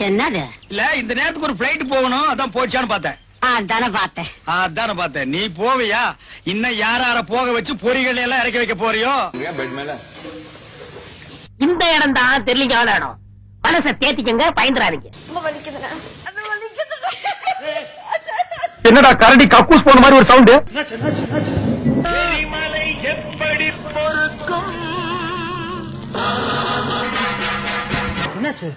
என்னது இல்ல இந்த நேரத்துக்கு ஒரு பிளைட் போகணும், அதான் போச்சான்னு பார்த்தேன். அதானே பார்த்தேன். நீ போவியா? இன்னும் யார போக வச்சு பொறிகள் எல்லாம் இறக்கி வைக்க போறியோ? பெட் மேல இந்த இடம் தான் தெரியல இடம். மனசை தேத்திக்கங்க, பயந்துறாதீங்க. என்னடா கரடி கக்கூஸ் போன மாதிரி ஒரு சவுண்ட்? என்னாச்சு?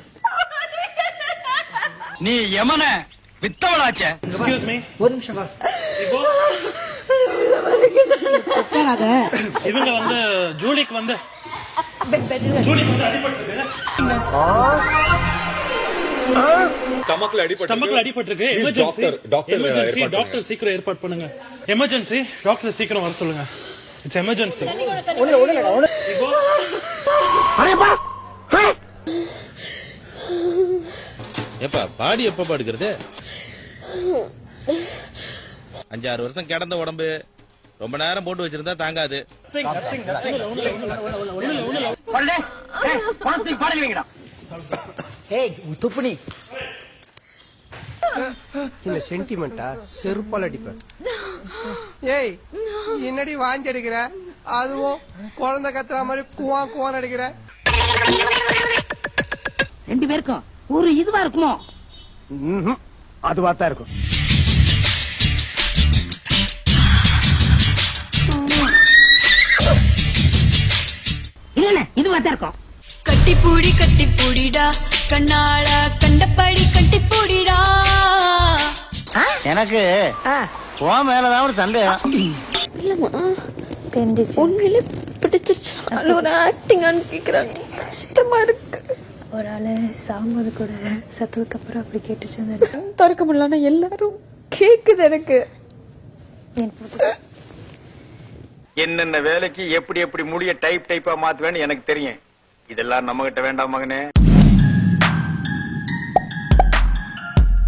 நீ யமன வித்தவளாச்சே. எக்ஸ்கியூஸ் மீ, ஒரு நிமிஷம் வா. இவங்க வந்து ஜூலிக்கு வந்து ஸ்டமக்ல அடிபட்டிருக்கு. எமர்ஜென்சி டாக்டர் சீக்கிரம் ஏற்பாடு பண்ணுங்க. எமர்ஜென்சி டாக்டர் சீக்கிரம் வர சொல்லுங்க. It's emergency. ஏப்பா பாடி எப்ப படுக்கிறது? 5-6 வருஷம் கிடந்த உடம்பு ரொம்ப நேரம் போட்டு வச்சிருந்தா தாங்காது. துப்புனி இல்ல சென்டிமெண்டா செருப்பால் அடிப்பேன். ஏய் என்னடி வாந்தி அடிக்கிற? அதுவும் குழந்தை கத்துற மாதிரி குவா குவான் அடிக்கிற. 2 பேருக்கும் ஒரு இதுவா இருக்குமோ? அதுவா தான் இருக்கும். இல்ல இதுவா தான் இருக்கும். கட்டி பூடிடா கண்ணாள கண்டபடி கட்டி பூடிடா. எனக்கு உன் மேலதான் ஒரு சந்தேகம். இல்லம்மா தெரிஞ்சிச்சு. உண்மையிலே பிடிச்சிருச்சு. ஒரு ஆக்டிங் அனுப்பிக்கிறாங்க, கஷ்டமா இருக்கு. ஒரு ஆளு சாகும்போது கூட சத்ததுக்கு அப்புறம் அப்படி கேட்டுச்சு. திறக்க முடியலன்னா எல்லாரும் கேக்குது எனக்கு. என்னென்ன வேலைக்கு எப்படி எப்படி முடிய டைப்பா மாத்துவேன்னு எனக்கு தெரியும். இதெல்லாம் நம்ம கிட்ட வேண்டாம் மகனே.